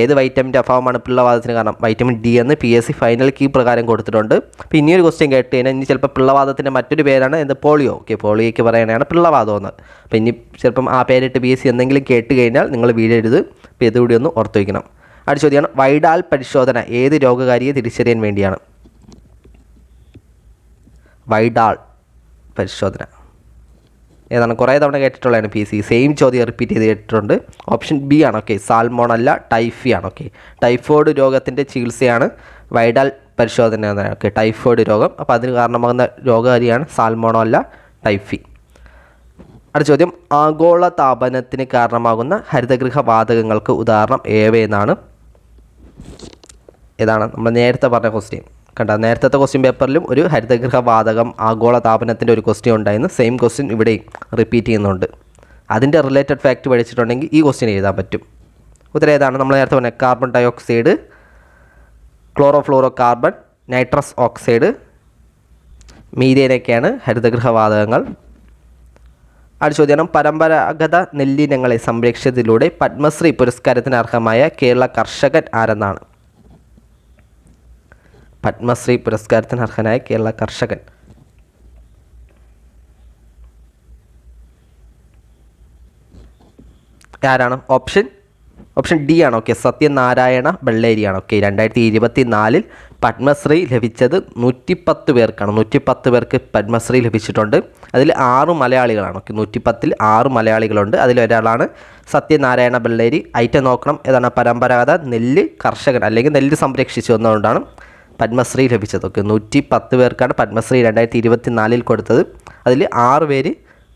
ഏത് വൈറ്റമിൻ്റെ അഭാവമാണ് പിള്ളവാദത്തിന് കാരണം? വൈറ്റമിൻ D എന്ന് PSC ഫൈനൽ കീ പ്രകാരം കൊടുത്തിട്ടുണ്ട്. അപ്പോൾ ഇനിയൊരു ക്വസ്റ്റ്യൻ കേട്ട് കഴിഞ്ഞാൽ ഇനി ചിലപ്പോൾ പിള്ളവാദത്തിൻ്റെ മറ്റൊരു പേരാണ് പോളിയോ. പോളിയോയ്ക്ക് പറയുകയാണ് പിള്ളവാദം എന്ന്. അപ്പോൾ ഇനി ചിലപ്പം ആ പേരിട്ട് PSC എന്തെങ്കിലും കേട്ട് കഴിഞ്ഞാൽ നിങ്ങൾ വീഴരുത്. അപ്പോൾ ഇതുകൂടി ഒന്ന് ഓർത്ത് വയ്ക്കണം. അടുത്ത ചോദ്യമാണ്, വൈഡാൽ പരിശോധന ഏത് രോഗകാരിയെ തിരിച്ചറിയാൻ വേണ്ടിയാണ്? വൈഡാൾ പരിശോധന ഏതാണ്? കുറേ തവണ കേട്ടിട്ടുള്ളതാണ് PSC. സെയിം ചോദ്യം റിപ്പീറ്റ് ചെയ്ത് കേട്ടിട്ടുണ്ട്. ഓപ്ഷൻ B ആണ്. സാൽമോണല്ല ടൈഫി ആണ്. ടൈഫോയിഡ് രോഗത്തിൻ്റെ ചികിത്സയാണ് വൈഡാൽ പരിശോധന എന്നാണ്. ടൈഫോയിഡ് രോഗം. അപ്പോൾ അതിന് കാരണമാകുന്ന രോഗകാരിയാണ് സാൽമോണല്ല ടൈഫി. അടുത്ത ചോദ്യം, ആഗോള താപനത്തിന് കാരണമാകുന്ന ഹരിതഗൃഹ വാതകങ്ങൾക്ക് ഉദാഹരണം ഏവയെന്നാണ്? ഏതാണ്? നമ്മൾ നേരത്തെ പറഞ്ഞ ക്വസ്റ്റ്യൻ കണ്ട. നേരത്തെ ക്വസ്റ്റ്യൻ പേപ്പറിലും ഒരു ഹരിതഗൃഹ വാതകം ആഗോള താപനത്തിൻ്റെ ഒരു ക്വസ്റ്റ്യൻ ഉണ്ടായിരുന്നു. സെയിം ക്വസ്റ്റ്യൻ ഇവിടെയും റിപ്പീറ്റ് ചെയ്യുന്നുണ്ട്. അതിൻ്റെ റിലേറ്റഡ് ഫാക്റ്റ് പഠിച്ചിട്ടുണ്ടെങ്കിൽ ഈ ക്വസ്റ്റ്യൻ എഴുതാൻ പറ്റും. ഉത്തരം ഏതാണ്? നമ്മൾ നേരത്തെ പറഞ്ഞ carbon dioxide, chlorofluoro carbon, nitrous oxide, മീഥേനൊക്കെയാണ് ഹരിതഗൃഹ വാതകങ്ങൾ. അടുത്ത ചോദ്യം, പരമ്പരാഗത നെല്ലിനങ്ങളെ സംരക്ഷിച്ചതിലൂടെ പത്മശ്രീ പുരസ്കാരത്തിന് അർഹമായ കേരള കർഷകൻ ആരെന്നാണ്? പത്മശ്രീ പുരസ്കാരത്തിന് അർഹനായ കേരള കർഷകൻ ആരാണ്? ഓപ്ഷൻ D ആണ്. സത്യനാരായണ ബെള്ളേരിയാണ്. 2024 പത്മശ്രീ ലഭിച്ചത് 110 പേർക്കാണ്. 110 പേർക്ക് പത്മശ്രീ ലഭിച്ചിട്ടുണ്ട്. അതിൽ 6 മലയാളികളാണ്. 110ൽ 6 മലയാളികളുണ്ട്. അതിലൊരാളാണ് സത്യനാരായണ ബെള്ളേരി. ഐറ്റം നോക്കണം, ഏതാണ്? പരമ്പരാഗത നെല്ല് കർഷകൻ അല്ലെങ്കിൽ നെല്ല് സംരക്ഷിച്ചു എന്നതുകൊണ്ടാണ് പത്മശ്രീ ലഭിച്ചത്. 110 പേർക്കാണ് പത്മശ്രീ 2024 കൊടുത്തത്. അതിൽ 6 പേര്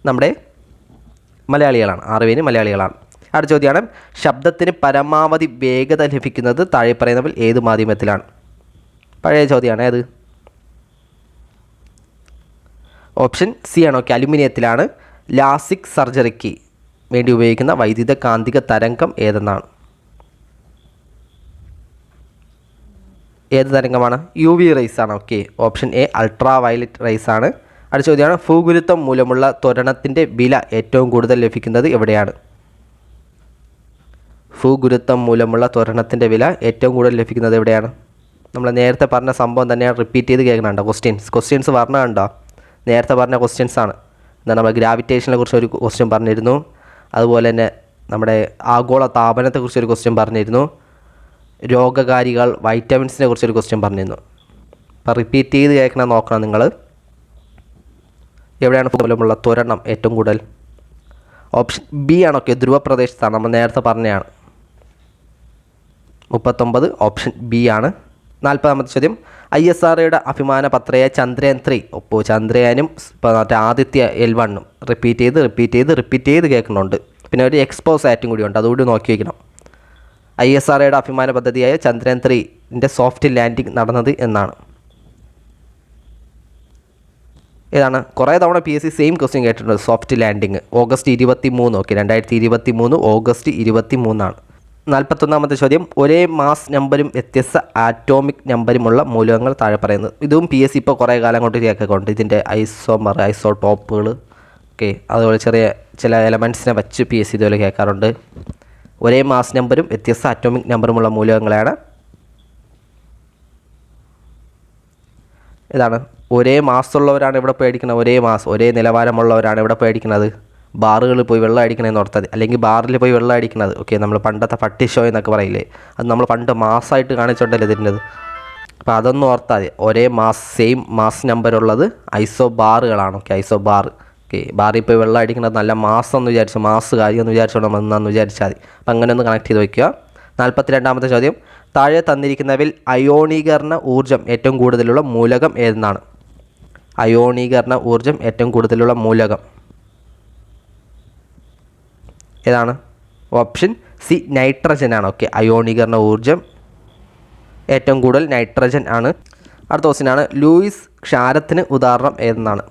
നമ്മുടെ മലയാളികളാണ്. 6 പേര് മലയാളികളാണ്. അടുത്ത ചോദ്യമാണ്, ശബ്ദത്തിന് പരമാവധി വേഗത ലഭിക്കുന്നത് താഴെ പറയുന്നവൽ ഏത് മാധ്യമത്തിലാണ്? പഴയ ചോദ്യമാണ്. ഏത്? ഓപ്ഷൻ C ആണ്. അലുമിനിയത്തിലാണ്. ലാസിക് സർജറിക്ക് വേണ്ടി ഉപയോഗിക്കുന്ന വൈദ്യുത കാന്തിക തരംഗം ഏതെന്നാണ്? ഏത് തരംഗമാണ്? UV റേസ് ആണ്. Option A ultra violet raise ആണ്. അടുത്ത ചോദ്യമാണ്, ഭൂഗുരുത്വം മൂലമുള്ള ത്വരണത്തിൻ്റെ വില ഏറ്റവും കൂടുതൽ ലഭിക്കുന്നത് എവിടെയാണ്? ഭൂഗുരുത്വം മൂലമുള്ള ത്വരണത്തിൻ്റെ വില ഏറ്റവും കൂടുതൽ ലഭിക്കുന്നത് എവിടെയാണ്? നമ്മൾ നേരത്തെ പറഞ്ഞ സംഭവം തന്നെയാണ് റിപ്പീറ്റ് ചെയ്ത് കേൾക്കുന്നുണ്ടോ? ക്വസ്റ്റ്യൻസ് പറഞ്ഞുണ്ടോ? നേരത്തെ പറഞ്ഞ ക്വസ്റ്റ്യൻസ് ആണ്. എന്നാൽ നമ്മൾ ഗ്രാവിറ്റേഷനെ കുറിച്ച് ഒരു ക്വസ്റ്റ്യൻ പറഞ്ഞിരുന്നു. അതുപോലെ തന്നെ നമ്മുടെ ആഗോള താപനത്തെക്കുറിച്ച് ഒരു ക്വസ്റ്റ്യൻ പറഞ്ഞിരുന്നു. രോഗകാരികൾ വൈറ്റമിൻസിനെ കുറിച്ചൊരു ക്വസ്റ്റ്യൻ പറഞ്ഞിരുന്നു. അപ്പോൾ റിപ്പീറ്റ് ചെയ്ത് കേൾക്കണം, നോക്കണം നിങ്ങൾ. എവിടെയാണ് മൂലമുള്ള ത്വരണം ഏറ്റവും കൂടുതൽ? ഓപ്ഷൻ B ആണ്. ധ്രുവപ്രദേശത്താണ്. നമ്മൾ നേരത്തെ പറഞ്ഞതാണ്. 39 ഓപ്ഷൻ B ആണ്. 40ാമത്തെ ചോദ്യം, ISROയുടെ അഭിമാന പത്രയായ ചന്ദ്രയാൻ 3 ചന്ദ്രയാനും ആദിത്യ L1 റിപ്പീറ്റ് ചെയ്ത് കേൾക്കുന്നുണ്ട്. പിന്നെ ഒരു എക്സ്പോസാറ്റും കൂടി ഉണ്ട്, അതുകൂടി നോക്കി വയ്ക്കണം. ISROയുടെ അഭിമാന പദ്ധതിയായ ചന്ദ്രയാൻ 3ൻ്റെ സോഫ്റ്റ് ലാൻഡിംഗ് നടന്നത് എന്നാണ്? ഏതാണ്? കുറേ തവണ PSC സെയിം ക്വസ്റ്റ്യൻ കേട്ടിട്ടുണ്ട്. Soft landing August 23. 2023 ഓഗസ്റ്റ് 23 41ാമത്തെ ചോദ്യം, ഒരേ മാസ് നമ്പരും വ്യത്യസ്ത ആറ്റോമിക് നമ്പരുമുള്ള മൂലകങ്ങൾ താഴെ പറയുന്നത്? ഇതും PSC ഇപ്പോൾ കുറേ കാലം കൊണ്ട് കേൾക്കുന്നുണ്ട്. ഇതിൻ്റെ ഐസോടോപ്പുകൾ അതുപോലെ ചില എലമെൻറ്റ്സിനെ വച്ച് PSC ഇതുപോലെ കേൾക്കാറുണ്ട്. ഒരേ മാസ് നമ്പരും വ്യത്യസ്ത ആറ്റോമിക് നമ്പറുമുള്ള മൂലകങ്ങളാണ്. ഇതാണ് ഒരേ മാസമുള്ളവരാണ് ഇവിടെ പേടിക്കുന്നത്. ഒരേ നിലവാരമുള്ളവരാണ് ഇവിടെ പേടിക്കുന്നത്. ബാറുകളിൽ പോയി വെള്ളം അടിക്കണമെന്ന് ഓർത്താൽ മതി. അല്ലെങ്കിൽ ബാറിൽ പോയി വെള്ളം അടിക്കുന്നത് നമ്മൾ പണ്ടത്തെ പട്ടി ഷോ എന്നൊക്കെ പറയില്ലേ, അത് നമ്മൾ പണ്ട് മാസമായിട്ട് കാണിച്ചുകൊണ്ടല്ലേ തരുന്നത്. അപ്പോൾ അതൊന്നും ഓർത്താൽ മതി. ഒരേ സെയിം മാസ് നമ്പറുള്ളത് ഐസോ ബാറുകളാണ്. ഐസോ ബാർ. ബാറിൽ പോയി വെള്ളം അടിക്കുന്നത് നല്ല മാസം എന്ന് വിചാരിച്ചു, മാസ് കാര്യം എന്ന് വിചാരിച്ചോണ്ട് വന്നതെന്ന് വിചാരിച്ചാൽ മതി. അപ്പം അങ്ങനെ ഒന്ന് കണക്ട് ചെയ്ത് വയ്ക്കുക. 42ാമത്തെ ചോദ്യം, താഴെ തന്നിരിക്കുന്നവയിൽ അയോണീകരണ ഊർജ്ജം ഏറ്റവും കൂടുതലുള്ള മൂലകം ഏതെന്നാണ്? അയോണീകരണ ഊർജ്ജം ഏറ്റവും കൂടുതലുള്ള മൂലകം ഏതാണ്? ഓപ്ഷൻ C നൈട്രജൻ ആണ്. അയോണീകരണ ഊർജ്ജം ഏറ്റവും കൂടുതൽ നൈട്രജൻ ആണ്. അടുത്ത ക്വസ്റ്റ്യനാണ്, ലൂയിസ് ക്ഷാരത്തിന് ഉദാഹരണം ഏതെന്നാണ്?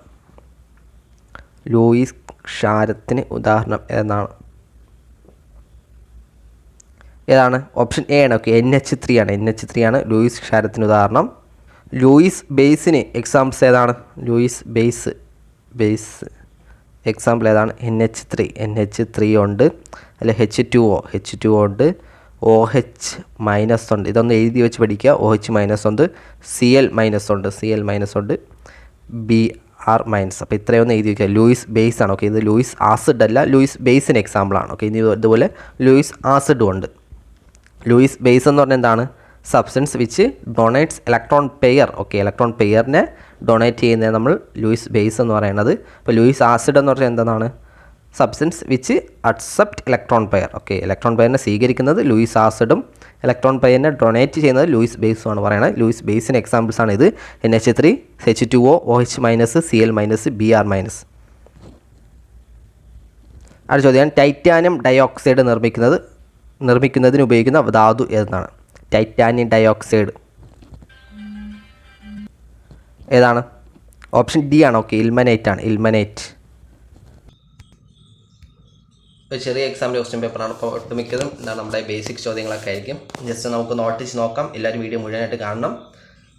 ലൂയിസ് ക്ഷാരത്തിന് ഉദാഹരണം ഏതാണ്? ഓപ്ഷൻ A ആണ്. NH3 ആണ്. NH3 ആണ് ലൂയിസ് ക്ഷാരത്തിന് ഉദാഹരണം. ലൂയിസ് ബേസിന് എക്സാമ്പിൾസ് ഏതാണ്? ലൂയിസ് ബേസ് എക്സാമ്പിൾ ഏതാണ്? NH3 ഉണ്ട്, അല്ലെ H2O ഉണ്ട്, OH മൈനസ് ഉണ്ട്. ഇതൊന്ന് എഴുതി വെച്ച് പഠിക്കുക. OH മൈനസ് ഉണ്ട്, Cl മൈനസ് ഉണ്ട്, Br മൈനസ്. അപ്പോൾ ഇത്രയൊന്ന് എഴുതി വയ്ക്കുക. ലൂയിസ് ബേസ് ആണ്. ഓക്കെ, ഇത് ലൂയിസ് ആസിഡ് അല്ല, ലൂയിസ് ബേസിന് എക്സാമ്പിളാണ്. ഓക്കെ, ഇനി ഇതുപോലെ ലൂയിസ് ആസിഡും ഉണ്ട്. ലൂയിസ് ബേസ് എന്ന് പറഞ്ഞാൽ എന്താണ്? Substance which donates electron pair. Okay, electron പെയറിനെ ഡൊണേറ്റ് ചെയ്യുന്നത് നമ്മൾ ലൂയിസ് ബേസ് എന്ന് പറയുന്നത്. അപ്പോൾ ലൂയിസ് ആസിഡ് എന്ന് പറഞ്ഞാൽ എന്താണ്? Substance which accept electron pair. Okay, electron പെയറിനെ സ്വീകരിക്കുന്നത് ലൂയിസ് ആസിഡും ഇലക്ട്രോൺ പെയറിനെ ഡൊണേറ്റ് ചെയ്യുന്നത് ലൂയിസ് ബേസുമാണ് പറയുന്നത്. ലൂയിസ് ബേസിന് എക്സാമ്പിൾസ് ആണ് ഇത്: NH3, H2O, OH minus, Cl minus, Br minus. അടുത്ത ചോദ്യം, ടൈറ്റാനിയം ഡയോക്സൈഡ് നിർമ്മിക്കുന്നതിന് ഉപയോഗിക്കുന്ന ധാതു ഏതാണ്? ടൈറ്റാനിയം ഡയോക്സൈഡ് ഏതാണ്? ഓപ്ഷൻ ഡി ആണ്. ഓക്കെ, ഇൽമനേറ്റ് ആണ്. ഒരു ചെറിയ എക്സാമിൻ്റെ ക്വസ്റ്റ്യൻ പേപ്പറാണ്. അപ്പോൾ ഒട്ടുമിക്കതും എന്താണ് നമ്മുടെ ബേസിക് ചോദ്യങ്ങളൊക്കെ ആയിരിക്കും. ജസ്റ്റ് നമുക്ക് നോട്ടിച്ച് നോക്കാം. എല്ലാവരും വീഡിയോ മുഴുവനായിട്ട് കാണണം.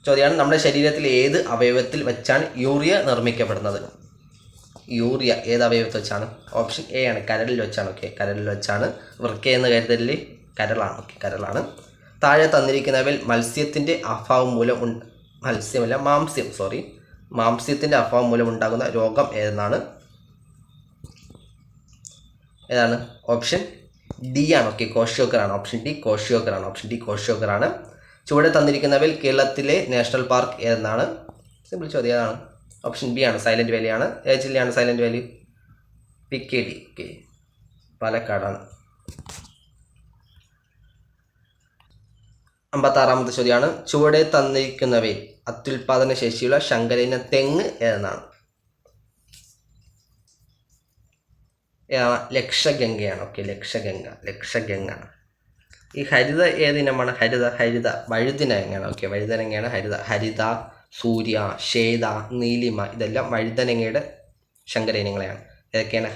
ചോദ്യമാണ്, നമ്മുടെ ശരീരത്തിൽ ഏത് അവയവത്തിൽ വെച്ചാണ് യൂറിയ നിർമ്മിക്കപ്പെടുന്നത്? യൂറിയ ഏത് അവയവത്തിൽ വെച്ചാണ്? ഓപ്ഷൻ എ ആണ്, കരളിൽ വെച്ചാണ്. ഓക്കെ, കരളിൽ വെച്ചാണ്. വൃക്ക എന്ന് കരുതലിൽ കരളാണ്. ഓക്കെ, കരളാണ്. താഴെ തന്നിരിക്കുന്നവയിൽ മത്സ്യത്തിൻ്റെ അഭാവം മൂലം മാംസ്യത്തിൻ്റെ അഭാവം മൂലം ഉണ്ടാകുന്ന രോഗം ഏതാണ്? ഓപ്ഷൻ ഡി ആണ്. ഓക്കെ, കോഷ്യോക്കറാണ്. ഓപ്ഷൻ ഡി കോഷ്യോക്കറാണ്. ചുവടെ തന്നിരിക്കുന്നവയിൽ കേരളത്തിലെ നാഷണൽ പാർക്ക് ഏതാണ്? സിമ്പിൾ ചോദ്യം ഏതാണ്? ഓപ്ഷൻ ബി ആണ്, സൈലൻറ്റ് വാലി ആണ്. ഏത് ജില്ലയാണ് സൈലൻറ്റ് വാലി? PKD. ഓക്കെ, പാലക്കാടാണ്. 56ാമത്തെ ചോദ്യമാണ്, ചുവടെ തന്നിരിക്കുന്നവയിൽ അത്യുൽപാദന ശേഷിയുള്ള ശങ്കരയിന തെങ്ങ് ഏതാണ്? ലക്ഷഗംഗയാണ്. ഓക്കെ, ലക്ഷഗംഗ. ഈ ഹരിത ഏതിനമാണ്? ഹരിത വഴുതനങ്ങയാണ്. ഓക്കെ, വഴുതനങ്ങയാണ് ഹരിത, സൂര്യ, ശ്വേത, നീലിമ ഇതെല്ലാം വഴുതനങ്ങയുടെ ശങ്കരയിനങ്ങളെയാണ്. ഏതൊക്കെയാണ്?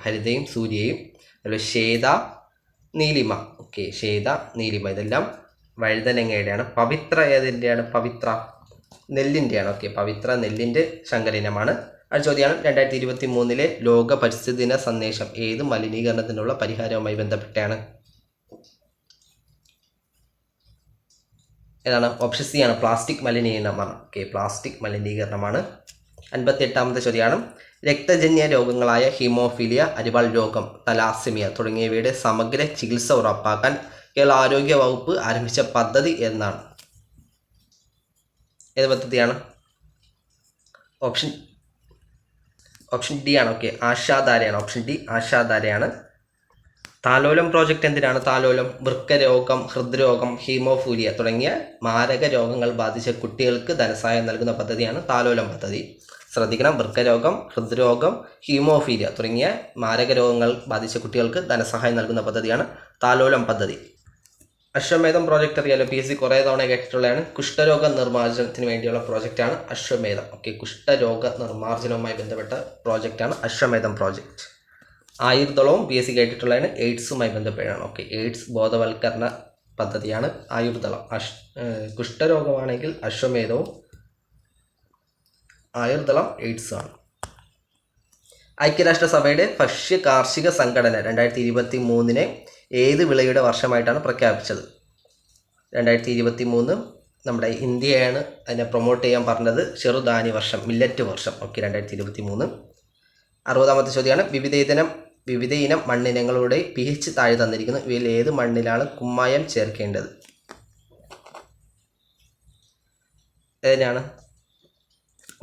ഹരിതയും സൂര്യയും, അതുപോലെ ശ്വേത, നീലിമ. ഓക്കെ, ശ്വേത, നീലിമ ഇതെല്ലാം വഴുതനങ്ങയുടെയാണ്. പവിത്ര ഏതിൻ്റെയാണ്? നെല്ലിൻ്റെയാണ്. ഓക്കെ, പവിത്ര നെല്ലിൻ്റെ ശങ്കരയിനമാണ്. അടുത്ത ചോദ്യമാണ്, 2023 ലോക പരിസ്ഥിതി ദിന സന്ദേശം ഏത് മലിനീകരണത്തിനുള്ള പരിഹാരവുമായി ബന്ധപ്പെട്ടാണ്? ഏതാണ്? ഓപ്ഷൻ സി ആണ്, പ്ലാസ്റ്റിക് മലിനീകരണമാണ്. ഓക്കെ, പ്ലാസ്റ്റിക് മലിനീകരണമാണ്. 58ാമത്തെ ചോദ്യമാണ്, രക്തജന്യ രോഗങ്ങളായ ഹീമോഫീലിയ, അരിവാൾ രോഗം, തലാസിമിയ തുടങ്ങിയവയുടെ സമഗ്ര ചികിത്സ ഉറപ്പാക്കാൻ കേരള ആരോഗ്യ വകുപ്പ് ആരംഭിച്ച പദ്ധതി എന്നാണ്? ഏത് പദ്ധതിയാണ്? ഓപ്ഷൻ ഡി ആണ്. ഓക്കെ, ആശാധാരയാണ്. ഓപ്ഷൻ ഡി ആശാധാരയാണ്. താലോലം പ്രോജക്റ്റ് എന്തിനാണ്? താലോലം വൃക്കരോഗം, ഹൃദ്രോഗം, ഹീമോഫീലിയ തുടങ്ങിയ മാരക രോഗങ്ങൾ ബാധിച്ച കുട്ടികൾക്ക് ധനസഹായം നൽകുന്ന പദ്ധതിയാണ് താലോലം പദ്ധതി. ശ്രദ്ധിക്കണം, വൃക്കരോഗം, ഹൃദ്രോഗം, ഹീമോഫീലിയ തുടങ്ങിയ മാരക രോഗങ്ങൾ ബാധിച്ച കുട്ടികൾക്ക് ധനസഹായം നൽകുന്ന പദ്ധതിയാണ് താലോലം പദ്ധതി. അശ്വമേധം പ്രോജക്റ്റ് അറിയാലോ, PSC കുറേ തവണ കേട്ടിട്ടുള്ളതാണ്. കുഷ്ഠരോഗ നിർമ്മാർജ്ജനത്തിന് വേണ്ടിയുള്ള പ്രോജക്റ്റാണ് അശ്വമേധം. ഓക്കെ, കുഷ്ഠരോഗ നിർമ്മാർജ്ജനവുമായി ബന്ധപ്പെട്ട പ്രോജക്റ്റാണ് അശ്വമേധം പ്രോജക്റ്റ്. ആയുർദളവും PSC കേട്ടിട്ടുള്ളതാണ്, എയ്ഡ്സുമായി ബന്ധപ്പെട്ടാണ്. ഓക്കെ, എയ്ഡ്സ് ബോധവൽക്കരണ പദ്ധതിയാണ് ആയുർദളം. കുഷ്ഠരോഗമാണെങ്കിൽ അശ്വമേധവും, ആയുർദളം എയ്ഡ്സ് ആണ്. ഐക്യരാഷ്ട്രസഭയുടെ ഭക്ഷ്യ കാർഷിക സംഘടന 2023 ഏത് വിളയുടെ വർഷമായിട്ടാണ് പ്രഖ്യാപിച്ചത്? 2023 നമ്മുടെ ഇന്ത്യയാണ് അതിനെ പ്രൊമോട്ട് ചെയ്യാൻ പറഞ്ഞത് ചെറുധാന്യ വർഷം, മില്ലറ്റ് വർഷം. ഓക്കെ, 2023. 60ാമത്തെ ചോദ്യമാണ്, വിവിധ ഇനം മണ്ണിനങ്ങളുടെ pH താഴെ തന്നിരിക്കുന്നു. ഇവയിൽ ഏത് മണ്ണിലാണ് കുമ്മായം ചേർക്കേണ്ടത്? ഏതിനാണ്?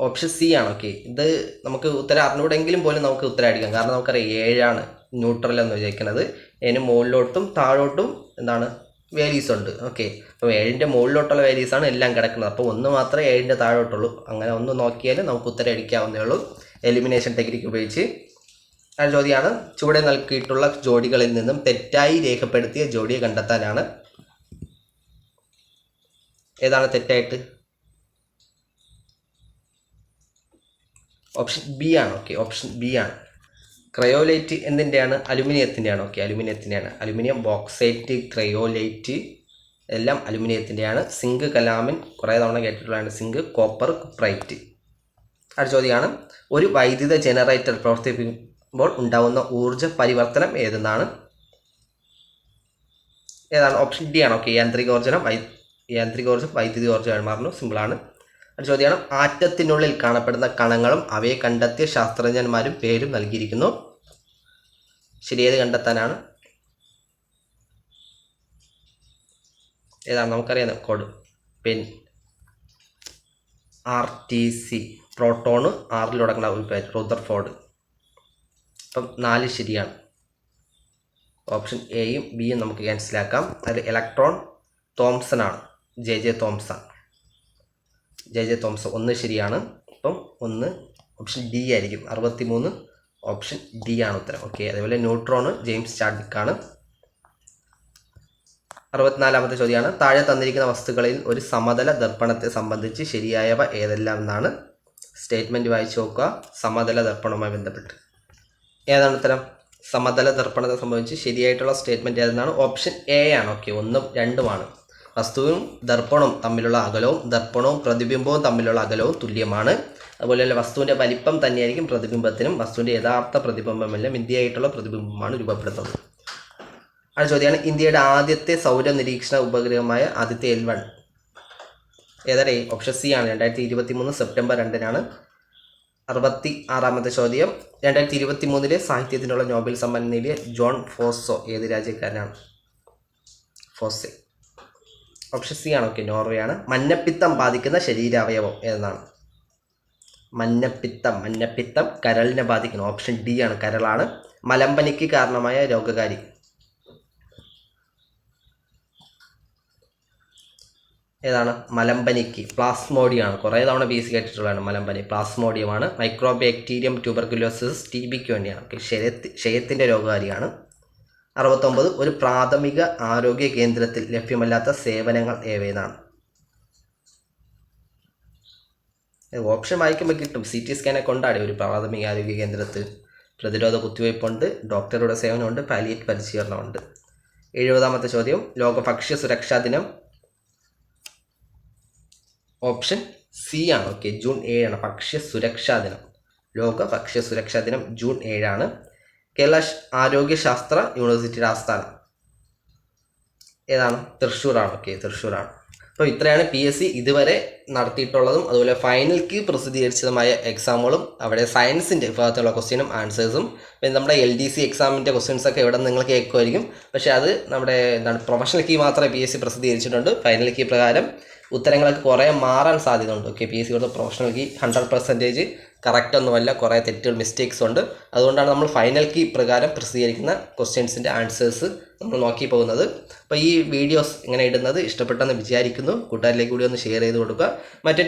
ഓപ്ഷൻ സി ആണ്. ഓക്കെ, ഇത് നമുക്ക് ഉത്തരം അറിഞ്ഞൂടെങ്കിലും പോലും നമുക്ക് ഉത്തരം അടിക്കാം. കാരണം നമുക്കറിയാം 7 ന്യൂട്രൽ എന്ന് വിചാരിക്കുന്നത്. അതിന് മുകളിലോട്ടും താഴോട്ടും വാല്യൂസ് ഉണ്ട്. ഓക്കെ, അപ്പോൾ 7ൻ്റെ മുകളിലോട്ടുള്ള വാല്യൂസാണ് എല്ലാം കിടക്കുന്നത്. അപ്പോൾ ഒന്ന് മാത്രമേ 7ൻ്റെ താഴോട്ടുള്ളൂ. അങ്ങനെ ഒന്ന് നോക്കിയാൽ നമുക്ക് ഉത്തരം അടിക്കാവുന്നേ ഉള്ളൂ എലിമിനേഷൻ ടെക്നിക്ക് ഉപയോഗിച്ച്. ആ ചോദ്യമാണ്, ചുവടെ നൽകിയിട്ടുള്ള ജോഡികളിൽ നിന്നും തെറ്റായി രേഖപ്പെടുത്തിയ ജോഡിയെ കണ്ടെത്താനാണ്. ഏതാണ് തെറ്റായിട്ട്? ഓപ്ഷൻ ബി ആണ്. ഓക്കെ, ഓപ്ഷൻ ബി ആണ്. ക്രയോലൈറ്റ് എന്തിൻ്റെയാണ്? അലുമിനിയത്തിൻ്റെയാണ്. ഓക്കെ, അലുമിനിയം ബോക്സൈറ്റ്, ക്രയോലൈറ്റ് എല്ലാം അലുമിനിയത്തിൻ്റെയാണ്. സിങ്ക്, കലാമിൻ കുറേ തവണ കേട്ടിട്ടുള്ളതാണ്. Zinc, copper, cuprite. അടുത്ത ചോദ്യമാണ്, ഒരു വൈദ്യുത ജനറേറ്റർ പ്രവർത്തിപ്പിക്കുമ്പോൾ ഉണ്ടാകുന്ന ഊർജ്ജ പരിവർത്തനം ഏതാണ്? ഓപ്ഷൻ ഡി ആണ്. ഓക്കെ, യാന്ത്രികോർജ്ജം, വൈദ്യുതിയോർജ്ജം മാറുന്നു. സിമ്പിളാണ്. അടുത്ത ചോദ്യമാണ്, ആറ്റത്തിനുള്ളിൽ കാണപ്പെടുന്ന കണങ്ങളും അവയെ കണ്ടെത്തിയ ശാസ്ത്രജ്ഞന്മാരും പേരും നൽകിയിരിക്കുന്നു. ശരിയേത് കണ്ടെത്താനാണ്? നമുക്കറിയാം കോഡ് പെൻ RTC, പ്രോട്ടോണ് ആറിൽ തുടങ്ങുന്ന ഒരു പേര് റുദർഫോർഡ്. അപ്പം 4 ശരിയാണ്. ഓപ്ഷൻ എയും ബിയും നമുക്ക് ക്യാൻസലാക്കാം. അതിൽ ഇലക്ട്രോൺ തോംസൺ ആണ്, JJ തോംസൺ. 1 ശരിയാണ്. അപ്പം 1 ഓപ്ഷൻ ഡി ആയിരിക്കും. 63 ഓപ്ഷൻ ഡി ആണ് ഉത്തരം. ഓക്കെ, അതേപോലെ ന്യൂട്രോണ് ജെയിംസ് ചാഡ്വിക് ആണ്. 64-ാമത്തെ ചോദ്യമാണ്, താഴെ തന്നിരിക്കുന്ന വസ്തുക്കളിൽ ഒരു സമതല ദർപ്പണത്തെ സംബന്ധിച്ച് ശരിയായവ ഏതെല്ലാം എന്നാണ്. സ്റ്റേറ്റ്മെൻറ്റ് വായിച്ചു നോക്കുക. സമതല ദർപ്പണവുമായി ബന്ധപ്പെട്ട് ഏതാണ് ഉത്തരം? സമതല ദർപ്പണത്തെ സംബന്ധിച്ച് ശരിയായിട്ടുള്ള സ്റ്റേറ്റ്മെൻറ്റ് ഏതെന്നാണ്? ഓപ്ഷൻ എ ആണ്. ഓക്കെ, 1ഉം 2ഉമാണ്. വസ്തുവും ദർപ്പണവും തമ്മിലുള്ള അകലവും ദർപ്പണവും പ്രതിബിംബവും തമ്മിലുള്ള അകലവും തുല്യമാണ്. അതുപോലെ തന്നെ വസ്തുവിൻ്റെ വലിപ്പം തന്നെയായിരിക്കും പ്രതിബിംബത്തിനും. വസ്തുവിൻ്റെ യഥാർത്ഥ പ്രതിബിംബമെല്ലാം മിഥ്യയായിട്ടുള്ള പ്രതിബിംബമാണ് രൂപപ്പെടുത്തുന്നത്. അടുത്ത ചോദ്യമാണ്, ഇന്ത്യയുടെ ആദ്യത്തെ സൗര നിരീക്ഷണ ഉപഗ്രഹമായ ആദിത്യ L1 ഏതാണ്? ഓപ്ഷൻ സി ആണ്. 2023 സെപ്റ്റംബർ 2-നാണ്. 66-ാമത്തെ ചോദ്യം, 2023 സാഹിത്യത്തിനുള്ള നോബൽ സമ്മാനം നേടിയ ജോൺ ഫോസോ ഏത് രാജ്യക്കാരനാണ്? ഫോസെ. ഓപ്ഷൻ സി ആണ്. ഓക്കെ, നോർവേ ആണ്. മഞ്ഞപ്പിത്തം ബാധിക്കുന്ന ശരീരാവയവം ഏതാണ്? മഞ്ഞപ്പിത്തം കരളിനെ ബാധിക്കുന്നു. ഓപ്ഷൻ ഡി ആണ്, കരളാണ്. മലമ്പനിക്ക് കാരണമായ രോഗകാരി ഏതാണ്? മലമ്പനിക്ക് പ്ലാസ്മോഡിയമാണ്. കുറേ തവണ BC കേട്ടിട്ടുള്ളതാണ്. മലമ്പനി പ്ലാസ്മോഡിയമാണ്. മൈക്രോബാക്ടീരിയം ട്യൂബർകുലോസിസ് TBക്ക് വേണ്ടിയാണ്. ക്ഷയത്തിൻ്റെ രോഗകാരിയാണ്. 69 ഒരു പ്രാഥമിക ആരോഗ്യ കേന്ദ്രത്തിൽ ലഭ്യമല്ലാത്ത സേവനങ്ങൾ ഏവയാണ്? ഓപ്ഷൻ വായിക്കുമ്പോൾ കിട്ടും. CT സ്കാനൊക്കെ ഉണ്ടാടി ഒരു പ്രാഥമിക ആരോഗ്യ കേന്ദ്രത്തിൽ. പ്രതിരോധ കുത്തിവയ്പ്പുണ്ട്, ഡോക്ടറുടെ സേവനമുണ്ട്, പാലിയേറ്റ് പരിചരണമുണ്ട്. 70-ാമത്തെ ചോദ്യം, ലോക ഭക്ഷ്യ സുരക്ഷാ ദിനം ഓപ്ഷൻ സി ആണ്. ഓക്കെ, ജൂൺ 7 ആണ്. ഭക്ഷ്യ സുരക്ഷാ ദിനം, ലോക ഭക്ഷ്യ സുരക്ഷാ ദിനം ജൂൺ 7 ആണ്. കേരള ആരോഗ്യശാസ്ത്ര യൂണിവേഴ്സിറ്റിയുടെ ആസ്ഥാനം ഏതാണ്? തൃശ്ശൂരാണ്. ഓക്കെ, തൃശ്ശൂരാണ്. അപ്പോൾ ഇത്രയാണ് PSC ഇതുവരെ നടത്തിയിട്ടുള്ളതും അതുപോലെ ഫൈനൽ കീ പ്രസിദ്ധീകരിച്ചതുമായ എക്സാമുകളും അവിടെ സയൻസിൻ്റെ വിഭാഗത്തിലുള്ള ക്വസ്റ്റ്യനും ആൻസേഴ്സും. പിന്നെ നമ്മുടെ LDC എക്സാമിൻ്റെ ക്വസ്റ്റ്യൻസൊക്കെ ഇവിടെ നിങ്ങൾ കേൾക്കുമായിരിക്കും. പക്ഷേ അത് നമ്മുടെ പ്രൊഫഷണൽ കീ മാത്രമേ PSC പ്രസിദ്ധീകരിച്ചിട്ടുണ്ട്. ഫൈനൽ കീ പ്രകാരം ഉത്തരങ്ങളൊക്കെ കുറേ മാറാൻ സാധ്യതയുണ്ട്. ഓക്കെ, PSC കൊടുത്ത പ്രൊഫഷണൽ കീ 100% കറക്റ്റ് ഒന്നുമല്ല, കുറേ തെറ്റുകൾ മിസ്റ്റേക്സ് ഉണ്ട്. അതുകൊണ്ടാണ് നമ്മൾ ഫൈനൽ കീ പ്രകാരം പ്രസിദ്ധീകരിക്കുന്ന ക്വസ്റ്റ്യൻസിൻ്റെ ആൻസേഴ്സ് നമ്മൾ നോക്കി പോകുന്നത്. അപ്പോൾ ഈ വീഡിയോസ് ഇങ്ങനെ ഇടുന്നത് ഇഷ്ടപ്പെട്ടെന്ന് വിചാരിക്കുന്നു. കൂട്ടുകാരിലേക്ക് കൂടി ഒന്ന് ഷെയർ ചെയ്ത് കൊടുക്കുക. മറ്റൊരു